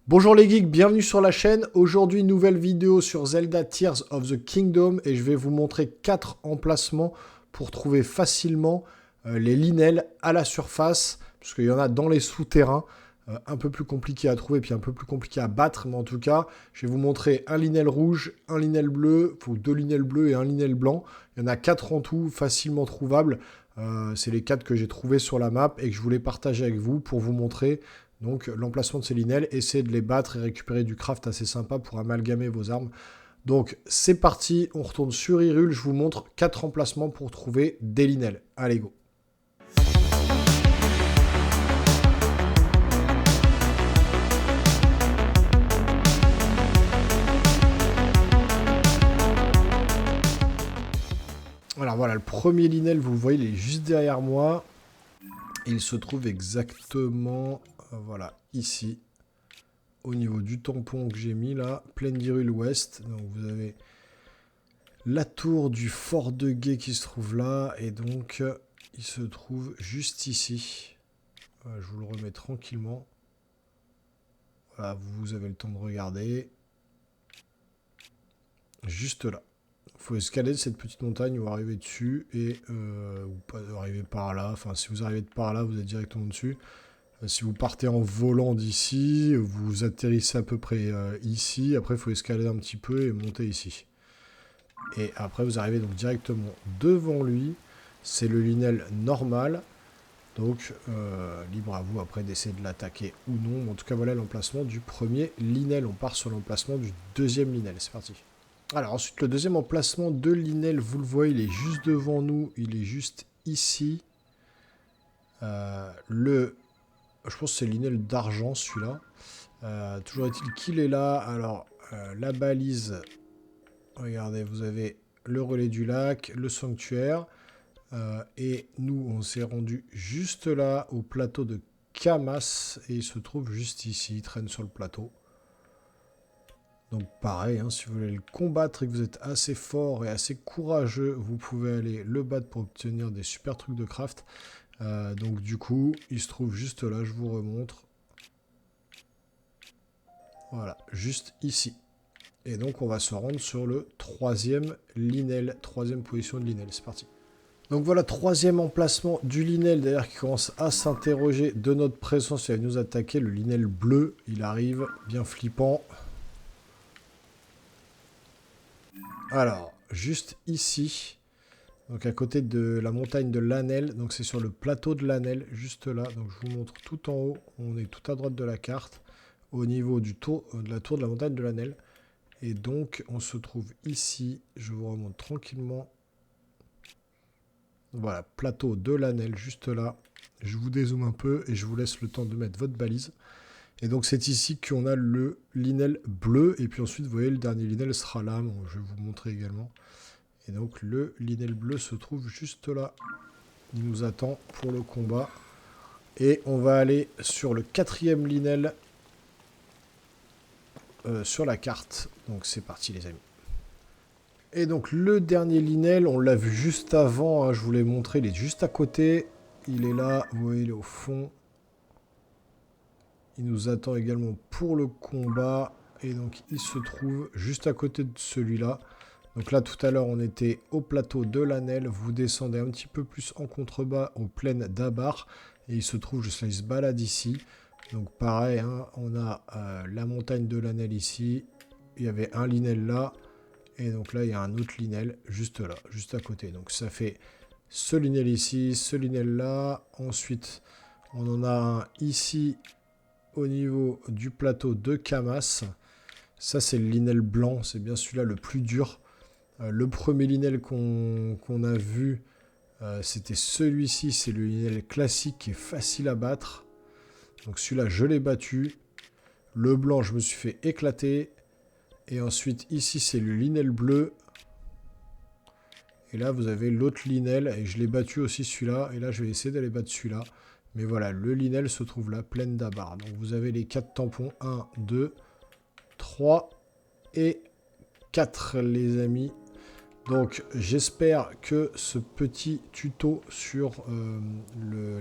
Bonjour les geeks, bienvenue sur la chaîne. Aujourd'hui, nouvelle vidéo sur Zelda Tears of the Kingdom et je vais vous montrer 4 emplacements pour trouver facilement les linels à la surface, parce qu'il y en a dans les souterrains, un peu plus compliqué à trouver puis un peu plus compliqué à battre, mais en tout cas, je vais vous montrer un linel rouge, un linel bleu, il faut 2 linels bleus et un linel blanc. Il y en a 4 en tout, facilement trouvables. C'est les 4 que j'ai trouvés sur la map et que je voulais partager avec vous pour vous montrer donc l'emplacement de ces linels, essayez de les battre et récupérer du craft assez sympa pour amalgamer vos armes. Donc c'est parti, on retourne sur Hyrule, je vous montre 4 emplacements pour trouver des linels. Allez go. Alors voilà, le premier linel, vous le voyez, il est juste derrière moi. Il se trouve exactement, voilà, ici. Au niveau du tampon que j'ai mis là, Plaine d'Hyrule Ouest. Donc vous avez la tour du fort de Guet qui se trouve là. Et donc il se trouve juste ici. Voilà, je vous le remets tranquillement. Voilà, vous avez le temps de regarder. Juste là. Il faut escalader cette petite montagne ou arriver dessus. Et ou pas arriver par là. Enfin, si vous arrivez par là, vous êtes directement dessus. Si vous partez en volant d'ici, vous atterrissez à peu près ici. Après, il faut escalader un petit peu et monter ici. Et après, vous arrivez donc directement devant lui. C'est le linel normal. Donc, libre à vous après d'essayer de l'attaquer ou non. En tout cas, voilà l'emplacement du premier linel. On part sur l'emplacement du deuxième linel. C'est parti. Alors, ensuite, le deuxième emplacement de linel, vous le voyez, il est juste devant nous. Il est juste ici. Je pense que c'est l'inel d'argent, celui-là. Toujours est-il qu'il est là. Alors, la balise. Regardez, vous avez le relais du lac, le sanctuaire. Et nous, on s'est rendu juste là, au plateau de Kamas. Et il se trouve juste ici. Il traîne sur le plateau. Donc pareil, hein, si vous voulez le combattre et que vous êtes assez fort et assez courageux, vous pouvez aller le battre pour obtenir des super trucs de craft. Donc du coup, il se trouve juste là, je vous remontre. Voilà, juste ici. Et donc on va se rendre sur le troisième linel, troisième position de linel, c'est parti. Donc voilà, troisième emplacement du linel, d'ailleurs qui commence à s'interroger de notre présence, il va nous attaquer, le linel bleu, il arrive, bien flippant. Alors, juste ici, donc à côté de la montagne de l'Anel, donc c'est sur le plateau de l'Anel, juste là, donc je vous montre tout en haut, on est tout à droite de la carte, au niveau du tour, de la tour de la montagne de l'Anel. Et donc, on se trouve ici. Je vous remonte tranquillement. Voilà, plateau de l'Anel, juste là. Je vous dézoome un peu et je vous laisse le temps de mettre votre balise. Et donc, c'est ici qu'on a le linel bleu. Et puis ensuite, vous voyez, le dernier linel sera là. Bon, je vais vous montrer également. Et donc, le linel bleu se trouve juste là. Il nous attend pour le combat. Et on va aller sur le quatrième linel sur la carte. Donc c'est parti les amis. Et donc le dernier linel, on l'a vu juste avant, hein, je vous l'ai montré, il est juste à côté. Il est là, vous voyez, il est au fond. Il nous attend également pour le combat. Et donc il se trouve juste à côté de celui-là. Donc là tout à l'heure on était au plateau de l'Anel. Vous descendez un petit peu plus en contrebas aux plaines d'Abar. Et il se trouve juste là, il se balade ici. Donc pareil, hein, on a la montagne de l'Anel ici. Il y avait un linel là. Et donc là, il y a un autre linel juste là, juste à côté. Donc ça fait ce linel ici, ce linel là. Ensuite, on en a un ici au niveau du plateau de Kamas. Ça, c'est le linel blanc. C'est bien celui-là le plus dur. Le premier linel qu'on a vu, c'était celui-ci. C'est le linel classique qui est facile à battre. Donc celui-là, je l'ai battu. Le blanc, je me suis fait éclater. Et ensuite, ici, c'est le linel bleu. Et là, vous avez l'autre linel. Et je l'ai battu aussi, celui-là. Et là, je vais essayer d'aller battre celui-là. Mais voilà, le linel se trouve là, plaine d'Abar. Donc, vous avez les 4 tampons. 1, 2, 3 et 4, les amis. Donc j'espère que ce petit tuto sur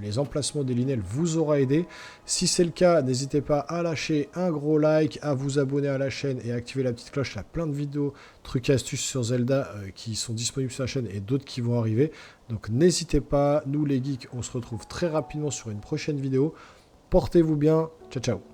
les emplacements des Linel vous aura aidé. Si c'est le cas, n'hésitez pas à lâcher un gros like, à vous abonner à la chaîne et à activer la petite cloche. Il y a plein de vidéos, trucs et astuces sur Zelda qui sont disponibles sur la chaîne et d'autres qui vont arriver. Donc n'hésitez pas, nous les geeks, on se retrouve très rapidement sur une prochaine vidéo. Portez-vous bien, ciao ciao.